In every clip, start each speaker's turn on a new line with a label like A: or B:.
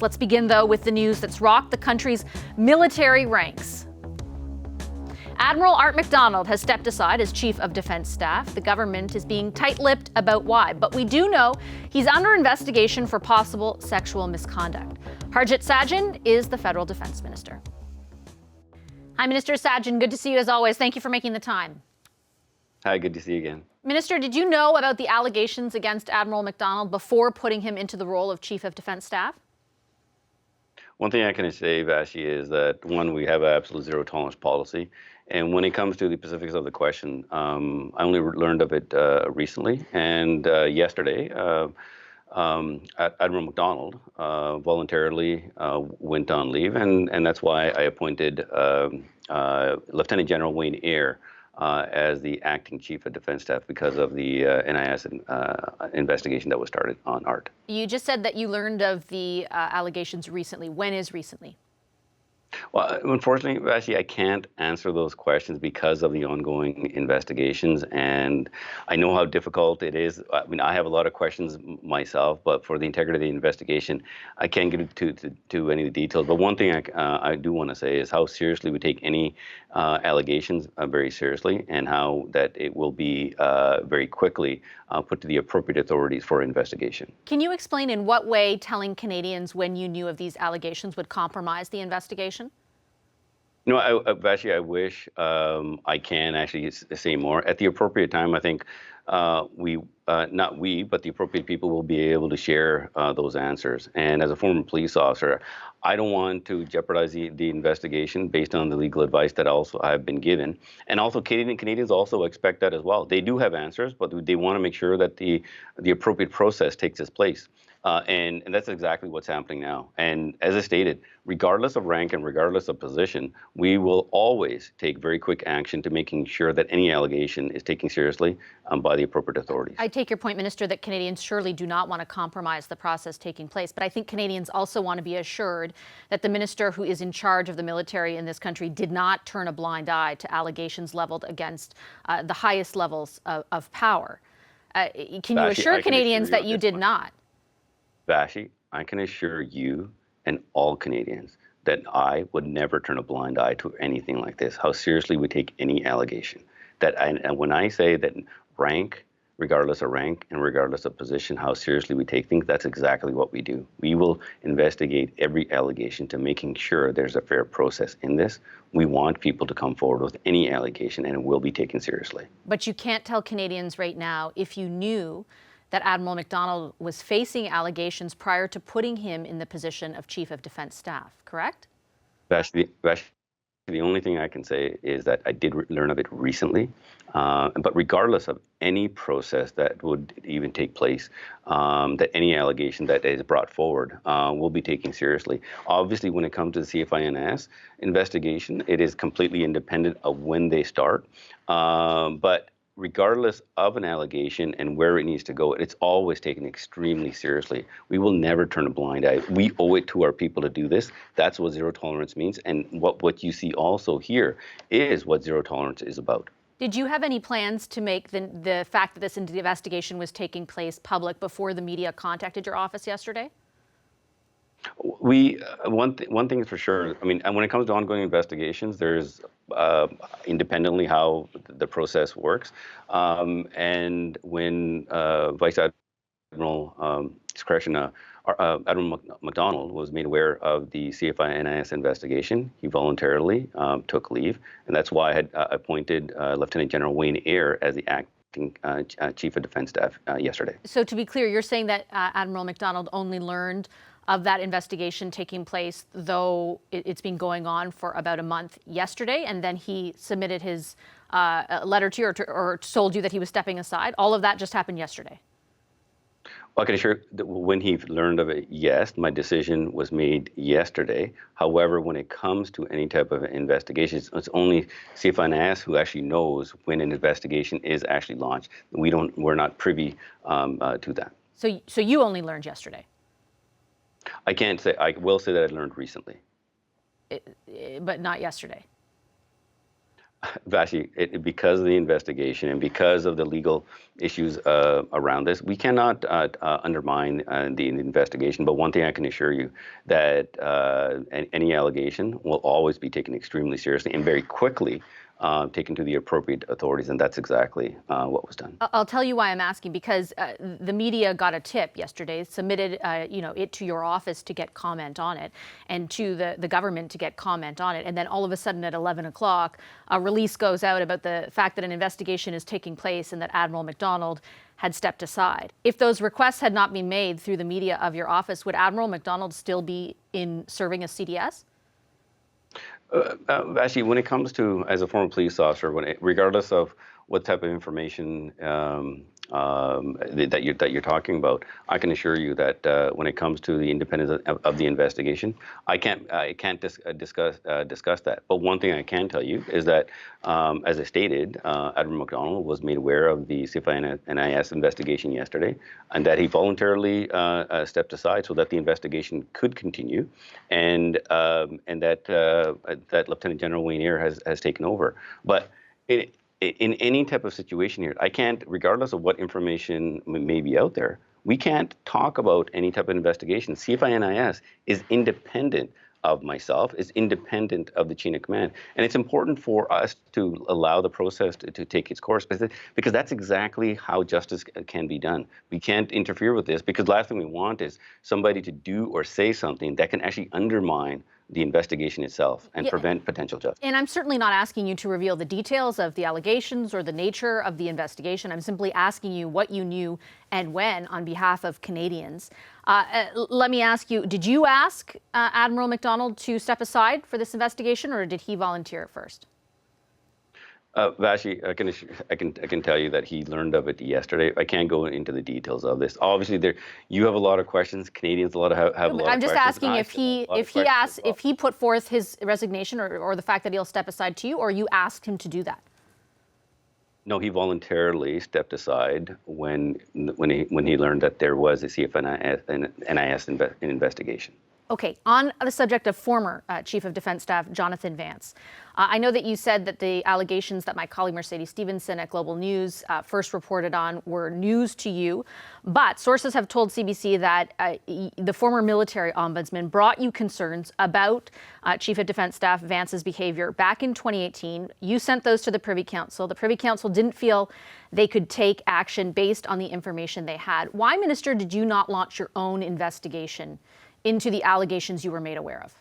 A: Let's begin, though, with the news that's rocked the country's military ranks. Admiral Art McDonald has stepped aside as Chief of Defence Staff. The government is being tight-lipped about why, but we do know he's under investigation for possible sexual misconduct. Harjit Sajjan is the Federal Defence Minister. Hi, Minister Sajjan. Good to see you as always. Thank you for making the time.
B: Hi, good to see you again.
A: Minister, did you know about the allegations against Admiral McDonald before putting him into the role of Chief of Defence Staff?
B: One thing I can say, Vashi, is that, one, we have an absolute zero tolerance policy. And when it comes to the specifics of the question, I only learned of it recently. And yesterday, Admiral McDonald voluntarily went on leave. And that's why I appointed Lieutenant General Wayne Eyre as the acting Chief of Defence Staff because of the NIS investigation that was started on Art.
A: You just said that you learned of the allegations recently. When is recently?
B: Well, unfortunately, Vashi, I can't answer those questions because of the ongoing investigations, and I know how difficult it is. I mean, I have a lot of questions myself, but for the integrity of the investigation, I can't get into any of the details. But one thing I do want to say is how seriously we take any allegations very seriously, and how that it will be very quickly put to the appropriate authorities for investigation.
A: Can you explain in what way telling Canadians when you knew of these allegations would compromise the investigation?
B: You know, Vashi, I wish I can actually say more. At the appropriate time, I think not we, but the appropriate people will be able to share those answers. And as a former police officer, I don't want to jeopardize the investigation based on the legal advice that also I've been given. And also Canadians also expect that as well. They do have answers, but they want to make sure that the appropriate process takes its place. And that's exactly what's happening now. And as I stated, regardless of rank and regardless of position, we will always take very quick action to making sure that any allegation is taken seriously by the appropriate authorities.
A: I take your point, Minister, that Canadians surely do not want to compromise the process taking place. But I think Canadians also want to be assured that the minister who is in charge of the military in this country did not turn a blind eye to allegations leveled against the highest levels of power. Can you assure Canadians that you did not?
B: Vashi, I can assure you and all Canadians that I would never turn a blind eye to anything like this, how seriously we take any allegation. And when I say that rank, regardless of rank and regardless of position, how seriously we take things, that's exactly what we do. We will investigate every allegation to making sure there's a fair process in this. We want people to come forward with any allegation, and it will be taken seriously.
A: But you can't tell Canadians right now if you knew that Admiral McDonald was facing allegations prior to putting him in the position of Chief of Defence Staff, correct?
B: Vashi, the only thing I can say is that I did learn of it recently, but regardless of any process that would even take place, that any allegation that is brought forward will be taken seriously. Obviously, when it comes to the CFINS investigation, it is completely independent of when they start, but regardless of an allegation and where it needs to go, it's always taken extremely seriously. We will never turn a blind eye. We owe it to our people to do this. That's what zero tolerance means. And what you see also here is what zero tolerance is about.
A: Did you have any plans to make the fact that this investigation was taking place public before the media contacted your office yesterday?
B: One thing is for sure. I mean, and when it comes to ongoing investigations, there's independently how the process works. And when Vice Admiral Admiral McDonald was made aware of the CFINS investigation, he voluntarily took leave, and that's why I had appointed Lieutenant General Wayne Eyre as the acting Chief of Defence Staff yesterday.
A: So to be clear, you're saying that Admiral McDonald only learned of that investigation taking place, though it's been going on for about a month, yesterday, and then he submitted his letter to you or told you that he was stepping aside. All of that just happened yesterday.
B: Well, I can assure that when he learned of it, yes, my decision was made yesterday. However, when it comes to any type of investigation, it's only CFINS who actually knows when an investigation is actually launched. We're not privy to that.
A: So you only learned yesterday?
B: I can't say. I will say that I learned recently.
A: But not yesterday?
B: Vashi, because of the investigation and because of the legal issues around this, we cannot undermine the investigation. But one thing I can assure you that any allegation will always be taken extremely seriously and very quickly taken to the appropriate authorities, and that's exactly what was done.
A: I'll tell you why I'm asking, because the media got a tip yesterday, submitted it to your office to get comment on it, and to the government to get comment on it, and then all of a sudden at 11 o'clock, a release goes out about the fact that an investigation is taking place and that Admiral McDonald had stepped aside. If those requests had not been made through the media of your office, would Admiral McDonald still be in serving as CDS?
B: Actually, when it comes to, as a former police officer, regardless of what type of information that you're talking about, I can assure you that when it comes to the independence of the investigation, I can't discuss that. But one thing I can tell you is that, as I stated, Admiral McDonald was made aware of the CBC investigation yesterday, and that he voluntarily stepped aside so that the investigation could continue, and that Lieutenant General Wayne Eyre has taken over. But in any type of situation here, I can't, regardless of what information may be out there, we can't talk about any type of investigation. CFINIS is independent of myself, is independent of the chain of command. And it's important for us to allow the process to take its course, because that's exactly how justice can be done. We can't interfere with this, because the last thing we want is somebody to do or say something that can actually undermine the investigation itself and prevent potential justice.
A: And I'm certainly not asking you to reveal the details of the allegations or the nature of the investigation. I'm simply asking you what you knew and when on behalf of Canadians. Let me ask you, did you ask Admiral McDonald to step aside for this investigation, or did he volunteer at first?
B: Vashi, I can tell you that he learned of it yesterday. I can't go into the details of this. Obviously, you have a lot of questions. Canadians have a lot of questions.
A: I'm just asking if he put forth his resignation or the fact that he'll step aside to you, or you asked him to do that.
B: No, he voluntarily stepped aside when he learned that there was a CFNIS investigation.
A: Okay, on the subject of former Chief of Defence Staff Jonathan Vance, I know that you said that the allegations that my colleague Mercedes Stevenson at Global News first reported on were news to you, but sources have told CBC that the former military ombudsman brought you concerns about Chief of Defence Staff Vance's behaviour back in 2018. You sent those to the Privy Council. The Privy Council didn't feel they could take action based on the information they had. Why, Minister, did you not launch your own investigation into the allegations you were made aware of?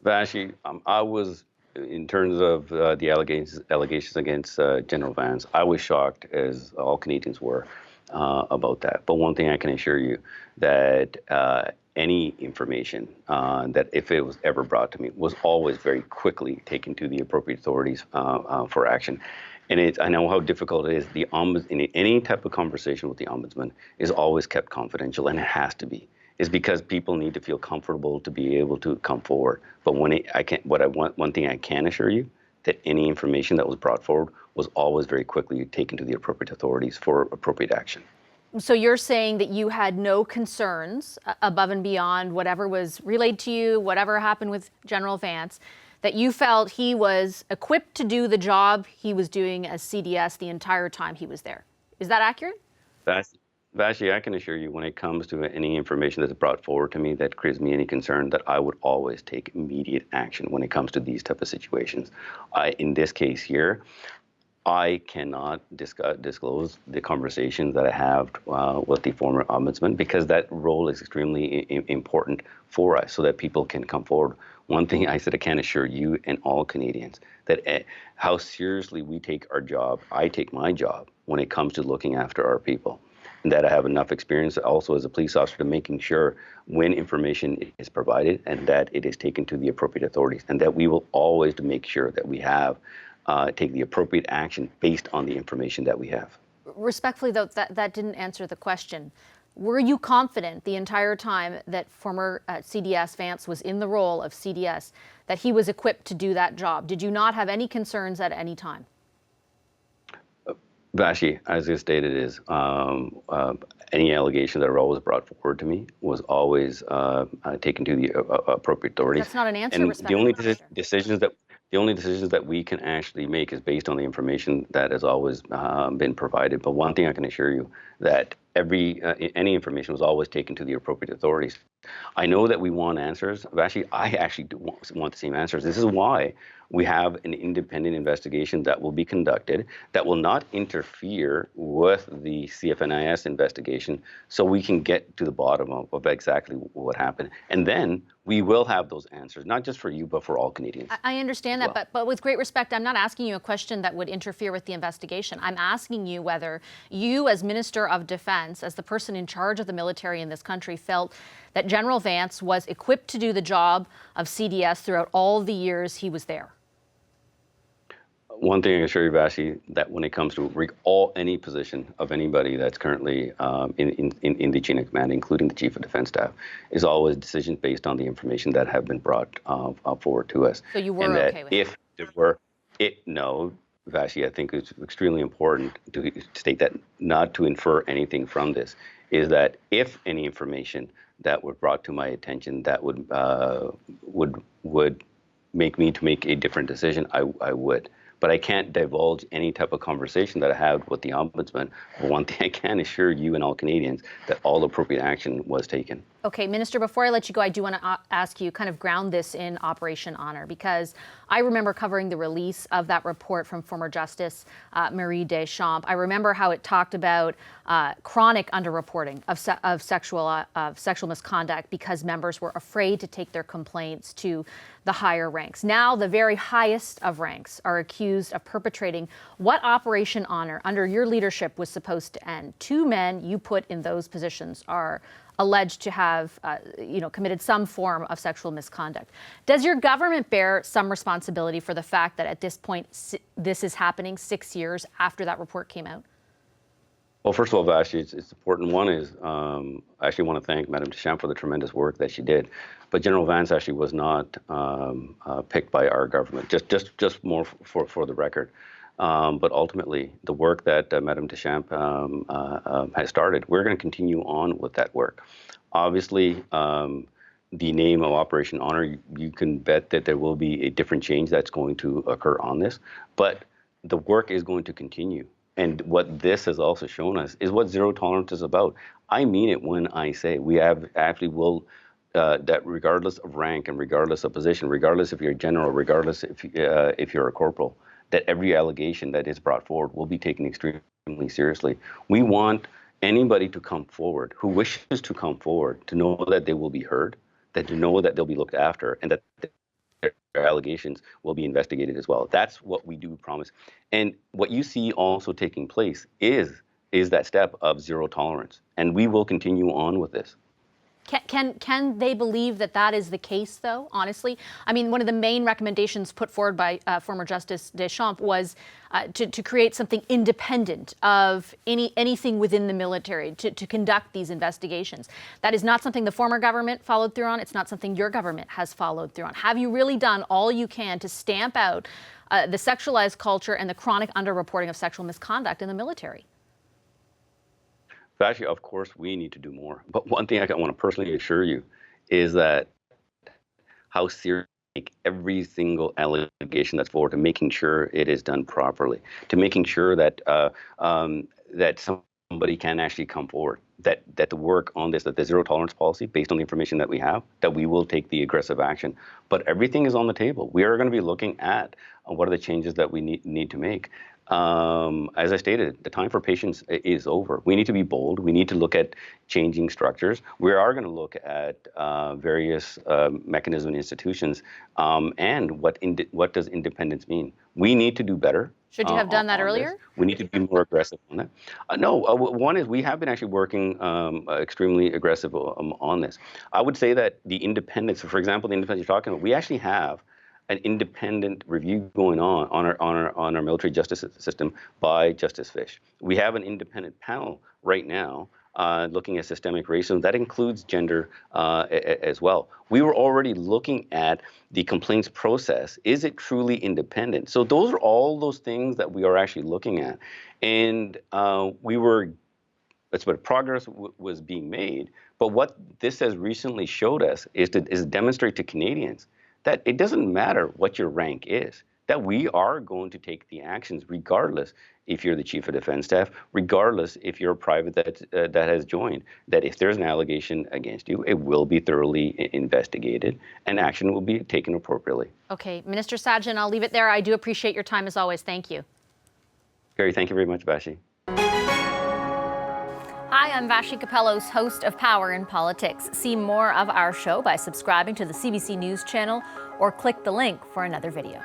B: Vashi, I was, in terms of the allegations against General Vance, I was shocked, as all Canadians were, about that. But one thing I can assure you, that any information that, if it was ever brought to me, was always very quickly taken to the appropriate authorities for action. And I know how difficult it is. The in any type of conversation with the ombudsman is always kept confidential, and it has to be. Is because people need to feel comfortable to be able to come forward. But one thing I can assure you, that any information that was brought forward was always very quickly taken to the appropriate authorities for appropriate action.
A: So you're saying that you had no concerns above and beyond whatever was relayed to you, whatever happened with General Vance, that you felt he was equipped to do the job he was doing as CDS the entire time he was there. Is that accurate?
B: Vashi, I can assure you, when it comes to any information that's brought forward to me that creates me any concern, that I would always take immediate action when it comes to these type of situations. In this case here, I cannot disclose the conversations that I have with the former ombudsman, because that role is extremely important for us, so that people can come forward. One thing I can assure you and all Canadians, that how seriously we take our job, I take my job when it comes to looking after our people. And that I have enough experience also as a police officer to making sure when information is provided and that it is taken to the appropriate authorities, and that we will always make sure that we have take the appropriate action based on the information that we have.
A: Respectfully, though, that didn't answer the question. Were you confident the entire time that former CDS Vance was in the role of CDS that he was equipped to do that job? Did you not have any concerns at any time?
B: Vashi, as you stated, is any allegation that are always brought forward to me was always taken to the appropriate authorities.
A: That's not an answer.
B: And the only decisions that The only decisions that we can actually make is based on the information that has always been provided. But one thing I can assure you, that any information was always taken to the appropriate authorities. I know that we want answers. I actually do want the same answers. This is why we have an independent investigation that will be conducted that will not interfere with the CFNIS investigation, so we can get to the bottom of exactly what happened. And then we will have those answers, not just for you, but for all Canadians.
A: I understand that, but with great respect, I'm not asking you a question that would interfere with the investigation. I'm asking you whether you, as Minister of Defense, as the person in charge of the military in this country, felt that General Vance was equipped to do the job of CDS throughout all the years he was there.
B: One thing I can assure you, Vashi, that when it comes to any position of anybody that's currently in the chain of command, including the Chief of Defence Staff, is always decisions based on the information that have been brought forward to us.
A: So you were
B: and that
A: okay with that?
B: If there were, no, Vashi, I think it's extremely important to state that, not to infer anything from this, is that if any information that were brought to my attention that would make me to make a different decision, I would. But I can't divulge any type of conversation that I had with the Ombudsman. But one thing I can assure you and all Canadians, that all appropriate action was taken.
A: Okay, Minister, before I let you go, I do want to ask you, kind of ground this in Operation Honor, because I remember covering the release of that report from former Justice Marie Deschamps. I remember how it talked about chronic underreporting of sexual misconduct because members were afraid to take their complaints to the higher ranks. Now, the very highest of ranks are accused of perpetrating what Operation Honor, under your leadership, was supposed to end. 2 men you put in those positions are alleged to have, committed some form of sexual misconduct. Does your government bear some responsibility for the fact that at this point, this is happening 6 years after that report came out?
B: Well, first of all, Vashi, it's important. One is, I actually want to thank Madame Deschamps for the tremendous work that she did. But General Vance actually was not picked by our government, just more for the record. But ultimately, the work that Madame Deschamps has started, we're going to continue on with that work. Obviously, the name of Operation Honor, you can bet that there will be a different change that's going to occur on this. But the work is going to continue. And what this has also shown us is what zero tolerance is about. I mean it when I say we will, that regardless of rank and regardless of position, regardless if you're a general, regardless if you're a corporal, that every allegation that is brought forward will be taken extremely seriously. We want anybody to come forward who wishes to come forward to know that they will be heard, that to know that they'll be looked after, and that their allegations will be investigated as well. That's what we do promise. And what you see also taking place is that step of zero tolerance. And we will continue on with this.
A: Can they believe that that is the case, though, honestly? I mean, one of the main recommendations put forward by former Justice Deschamps was to create something independent of anything within the military to conduct these investigations. That is not something the former government followed through on. It's not something your government has followed through on. Have you really done all you can to stamp out the sexualized culture and the chronic underreporting of sexual misconduct in the military?
B: Actually, of course, we need to do more. But one thing I want to personally assure you is that how serious every single allegation that's forward, to making sure it is done properly, to making sure that that somebody can actually come forward, that the work on this, that the zero tolerance policy, based on the information that we have, that we will take the aggressive action. But everything is on the table. We are going to be looking at what are the changes that we need to make. As I stated, the time for patience is over. We need to be bold. We need to look at changing structures. We are going to look at various mechanisms and institutions, and what does independence mean. We need to do better.
A: Should you have done that earlier?
B: This. We need to be more aggressive on that. No, one is we have been actually working extremely aggressive on this. I would say that the independence, for example, the independence you're talking about, we actually have an independent review going on our military justice system by Justice Fish. We have an independent panel right now looking at systemic racism. That includes gender as well. We were already looking at the complaints process. Is it truly independent? So those are all those things that we are actually looking at. And that's what progress was being made. But what this has recently showed us is to demonstrate to Canadians that it doesn't matter what your rank is, that we are going to take the actions regardless if you're the Chief of Defense Staff, regardless if you're a private that has joined, that if there's an allegation against you, it will be thoroughly investigated and action will be taken appropriately.
A: Okay, Minister Sajjan, I'll leave it there. I do appreciate your time as always. Thank you.
B: Gary, thank you very much, Vashi.
A: Hi, I'm Vashi Capellos, host of Power in Politics. See more of our show by subscribing to the CBC News channel or click the link for another video.